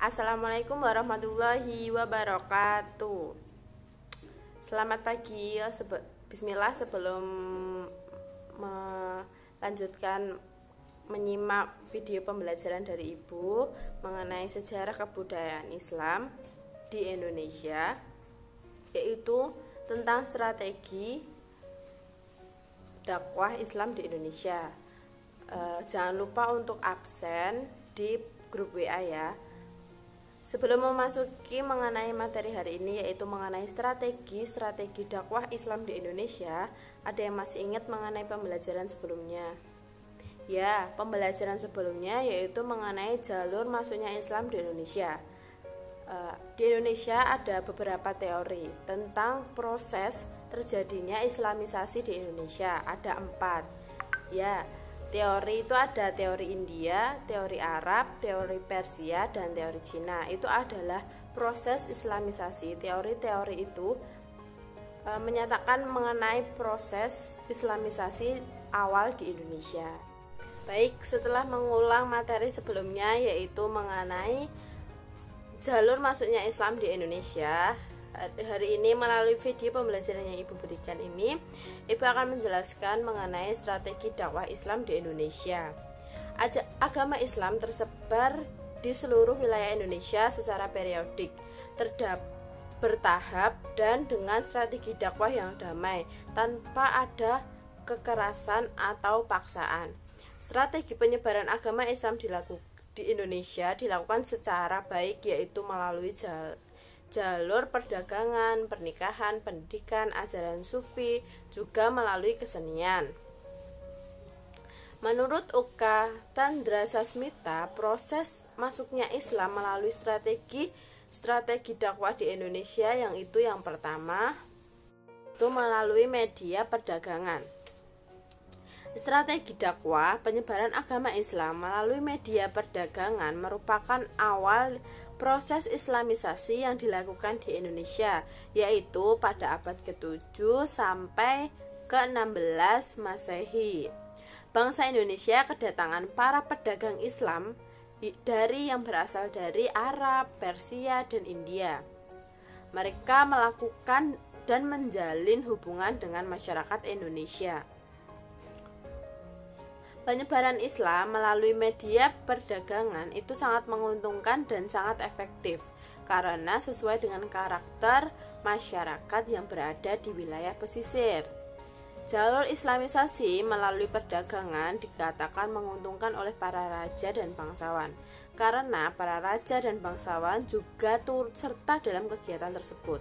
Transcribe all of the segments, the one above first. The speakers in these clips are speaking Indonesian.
Assalamualaikum warahmatullahi wabarakatuh. Selamat pagi. Bismillah, sebelum melanjutkan menyimak video pembelajaran dari Ibu mengenai sejarah kebudayaan Islam di Indonesia, yaitu tentang strategi dakwah Islam di Indonesia. Jangan lupa untuk absen di grup WA ya. Sebelum memasuki mengenai materi hari ini, yaitu mengenai strategi dakwah Islam di Indonesia, ada yang masih ingat mengenai pembelajaran sebelumnya? Ya, pembelajaran sebelumnya yaitu mengenai jalur masuknya Islam di Indonesia. Di Indonesia ada beberapa teori tentang proses terjadinya Islamisasi di Indonesia. Ada 4. Ya, teori itu ada teori India, teori Arab, teori Persia, dan teori Cina. Itu adalah proses Islamisasi. Teori-teori itu menyatakan mengenai proses Islamisasi awal di Indonesia. Baik, setelah mengulang materi sebelumnya yaitu mengenai jalur masuknya Islam di Indonesia, hari ini melalui video pembelajaran yang Ibu berikan ini, Ibu akan menjelaskan mengenai strategi dakwah Islam di Indonesia. Agama Islam tersebar di seluruh wilayah Indonesia secara periodik, bertahap, dan dengan strategi dakwah yang damai, tanpa ada kekerasan atau paksaan. Strategi penyebaran agama Islam di Indonesia dilakukan secara baik, yaitu melalui jalur perdagangan, pernikahan, pendidikan, ajaran sufi, juga melalui kesenian. Menurut Oka Tandrasasmita, proses masuknya Islam melalui strategi dakwah di Indonesia yang pertama itu melalui media perdagangan. Strategi dakwah penyebaran agama Islam melalui media perdagangan merupakan awal proses Islamisasi yang dilakukan di Indonesia, yaitu pada abad ke-7 sampai ke-16 Masehi. Bangsa Indonesia kedatangan para pedagang Islam yang berasal dari Arab, Persia, dan India. Mereka melakukan dan menjalin hubungan dengan masyarakat Indonesia. Penyebaran Islam melalui media perdagangan itu sangat menguntungkan dan sangat efektif karena sesuai dengan karakter masyarakat yang berada di wilayah pesisir. Jalur Islamisasi melalui perdagangan dikatakan menguntungkan oleh para raja dan bangsawan karena para raja dan bangsawan juga turut serta dalam kegiatan tersebut.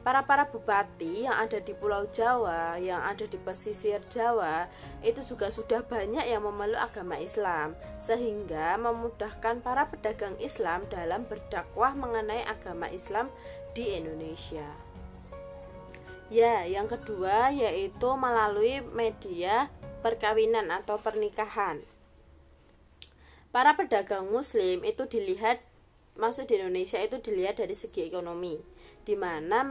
Para bupati yang ada di Pulau Jawa, yang ada di pesisir Jawa, itu juga sudah banyak yang memeluk agama Islam, sehingga memudahkan para pedagang Islam dalam berdakwah mengenai agama Islam di Indonesia. Ya, yang kedua yaitu melalui media perkawinan atau pernikahan. Para pedagang Muslim itu masuk di Indonesia itu dilihat dari segi ekonomi, di mana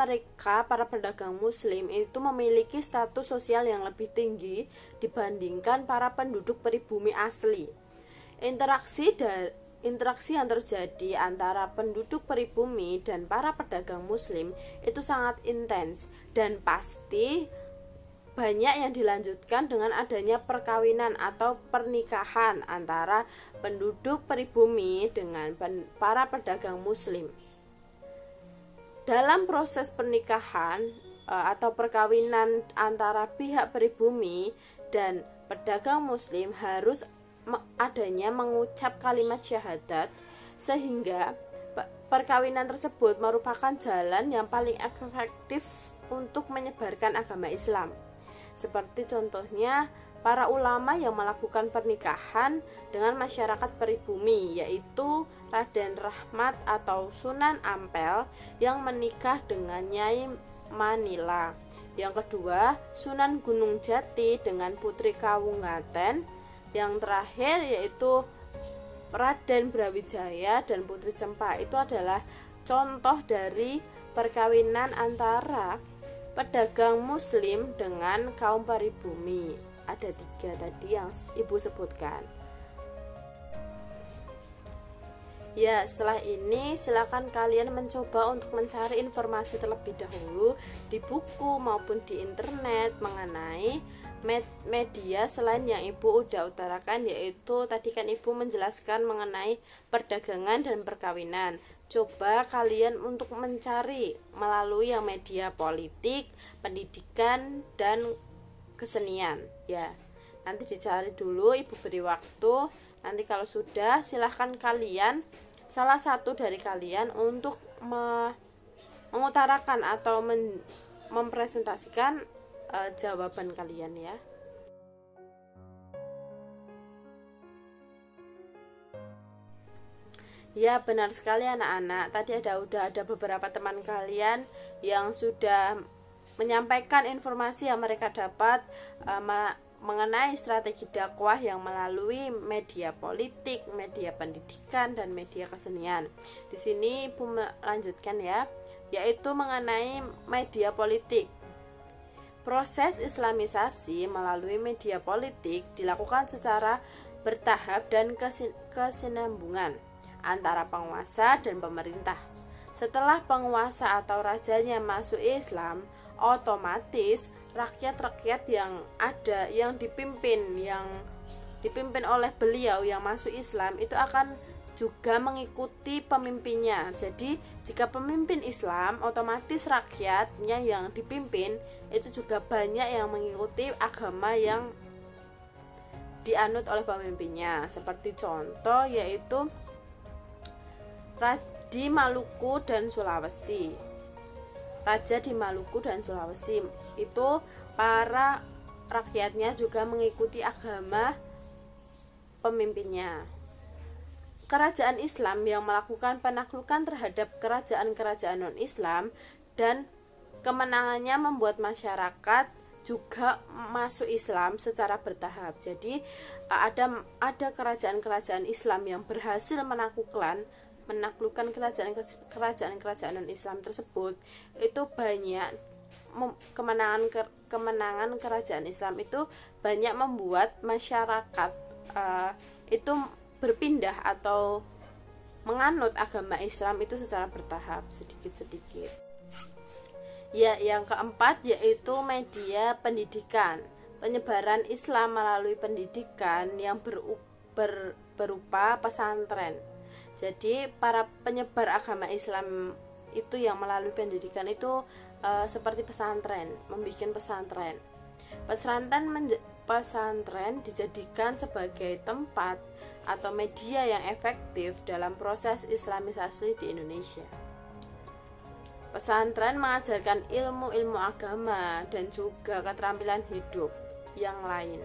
para pedagang Muslim itu memiliki status sosial yang lebih tinggi dibandingkan para penduduk pribumi asli. Interaksi yang terjadi antara penduduk pribumi dan para pedagang Muslim itu sangat intens dan pasti banyak yang dilanjutkan dengan adanya perkawinan atau pernikahan antara penduduk pribumi dengan para pedagang Muslim. Dalam proses pernikahan atau perkawinan antara pihak pribumi dan pedagang Muslim harus adanya mengucap kalimat syahadat, sehingga perkawinan tersebut merupakan jalan yang paling efektif untuk menyebarkan agama Islam. Seperti contohnya para ulama yang melakukan pernikahan dengan masyarakat pribumi, yaitu Raden Rahmat atau Sunan Ampel yang menikah dengan Nyai Manila. Yang kedua, Sunan Gunung Jati dengan Putri Kawungaten. Yang terakhir yaitu Raden Brawijaya dan Putri Cempa. Itu adalah contoh dari perkawinan antara pedagang Muslim dengan kaum pribumi. Ada 3 tadi yang Ibu sebutkan. Ya, setelah ini silakan kalian mencoba untuk mencari informasi terlebih dahulu di buku maupun di internet mengenai media selain yang Ibu udah utarakan, yaitu tadi kan Ibu menjelaskan mengenai perdagangan dan perkawinan. Coba kalian untuk mencari melalui yang media politik, pendidikan, dan kesenian ya. Nanti dicari dulu, Ibu beri waktu. Nanti kalau sudah, silahkan kalian, salah satu dari kalian untuk mengutarakan atau mempresentasikan jawaban kalian ya. Ya, benar sekali anak-anak. Tadi udah ada beberapa teman kalian yang sudah menyampaikan informasi yang mereka dapat mengenai strategi dakwah yang melalui media politik, media pendidikan, dan media kesenian. Di sini Ibu melanjutkan ya, yaitu mengenai media politik. Proses islamisasi melalui media politik dilakukan secara bertahap dan kesinambungan antara penguasa dan pemerintah. Setelah penguasa atau rajanya masuk Islam, otomatis rakyat-rakyat yang dipimpin oleh beliau yang masuk Islam itu akan juga mengikuti pemimpinnya. Jadi jika pemimpin Islam, otomatis rakyatnya yang dipimpin itu juga banyak yang mengikuti agama yang dianut oleh pemimpinnya. Seperti contoh yaitu di Maluku dan Sulawesi. Raja di Maluku dan Sulawesi itu para rakyatnya juga mengikuti agama pemimpinnya. Kerajaan Islam yang melakukan penaklukan terhadap kerajaan-kerajaan non-Islam dan kemenangannya membuat masyarakat juga masuk Islam secara bertahap. Jadi ada kerajaan-kerajaan Islam yang berhasil menaklukkan kerajaan-kerajaan non-Islam tersebut. Itu banyak kemenangan kerajaan Islam itu banyak membuat masyarakat itu berpindah atau menganut agama Islam itu secara bertahap, sedikit-sedikit. Ya, yang keempat yaitu media pendidikan. Penyebaran Islam melalui pendidikan yang berupa pesantren. Jadi para penyebar agama Islam itu yang melalui pendidikan itu seperti pesantren, membuat pesantren. Pesantren dijadikan sebagai tempat atau media yang efektif dalam proses islamisasi di Indonesia. Pesantren mengajarkan ilmu-ilmu agama dan juga keterampilan hidup yang lain.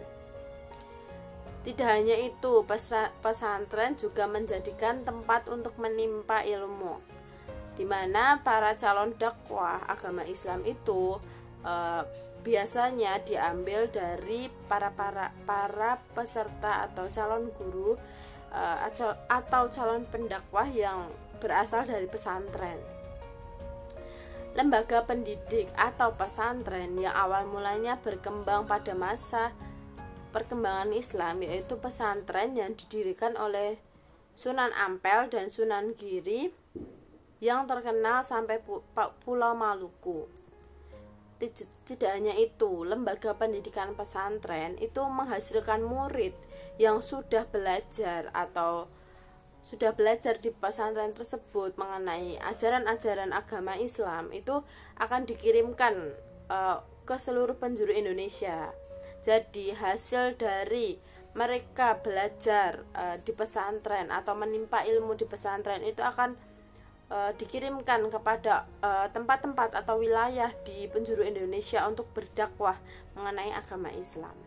Tidak hanya itu, pesantren juga menjadikan tempat untuk menimpa ilmu, di mana para calon dakwah agama Islam itu biasanya diambil dari para peserta atau calon guru atau calon pendakwah yang berasal dari pesantren. Lembaga pendidik atau pesantren yang awal mulanya berkembang pada masa perkembangan Islam, yaitu pesantren yang didirikan oleh Sunan Ampel dan Sunan Giri yang terkenal sampai Pulau Maluku. Tidak hanya itu, lembaga pendidikan pesantren itu menghasilkan murid yang sudah belajar di pesantren tersebut mengenai ajaran-ajaran agama Islam, itu akan dikirimkan ke seluruh penjuru Indonesia. Jadi hasil dari mereka belajar di pesantren atau menimpa ilmu di pesantren itu akan dikirimkan kepada tempat-tempat atau wilayah di penjuru Indonesia untuk berdakwah mengenai agama Islam.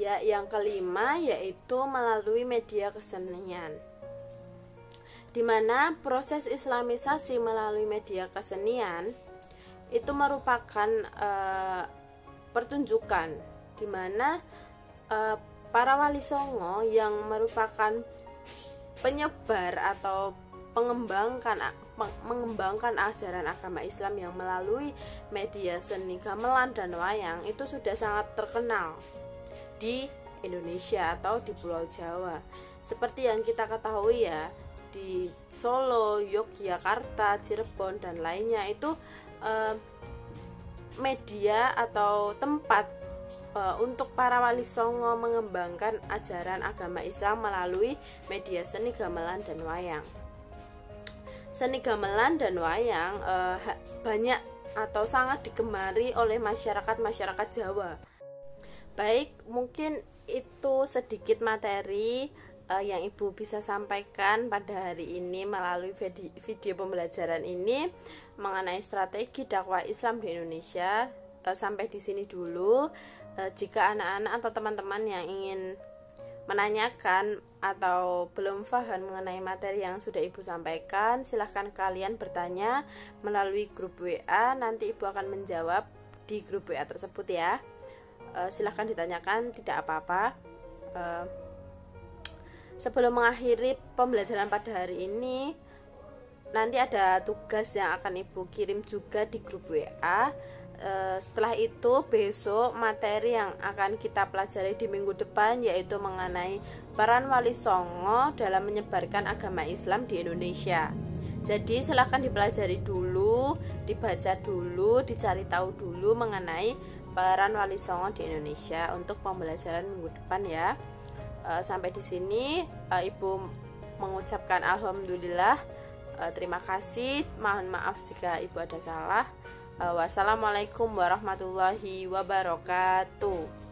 Ya, yang kelima yaitu melalui media kesenian, di mana proses islamisasi melalui media kesenian itu merupakan pertunjukan di mana para wali songo yang merupakan penyebar atau mengembangkan ajaran agama Islam yang melalui media seni gamelan dan wayang itu sudah sangat terkenal di Indonesia atau di Pulau Jawa. Seperti yang kita ketahui ya, di Solo, Yogyakarta, Cirebon dan lainnya itu media atau tempat untuk para wali songo mengembangkan ajaran agama Islam melalui media seni gamelan dan wayang. Seni gamelan dan wayang banyak atau sangat digemari oleh masyarakat Jawa. Baik, mungkin itu sedikit materi yang Ibu bisa sampaikan pada hari ini melalui video pembelajaran ini mengenai strategi dakwah Islam di Indonesia. Sampai di sini dulu. Jika anak-anak atau teman-teman yang ingin menanyakan atau belum paham mengenai materi yang sudah Ibu sampaikan, silahkan kalian bertanya melalui grup WA. Nanti Ibu akan menjawab di grup WA tersebut ya. Silahkan ditanyakan, tidak apa-apa. Sebelum mengakhiri pembelajaran pada hari ini, nanti ada tugas yang akan Ibu kirim juga di grup WA. Setelah itu besok materi yang akan kita pelajari di minggu depan yaitu mengenai peran wali songo dalam menyebarkan agama Islam di Indonesia. Jadi silahkan dipelajari dulu, dibaca dulu, dicari tahu dulu mengenai peran wali songo di Indonesia untuk pembelajaran minggu depan ya. Sampai di sini Ibu mengucapkan alhamdulillah, terima kasih, mohon maaf jika Ibu ada salah. Wassalamualaikum warahmatullahi wabarakatuh.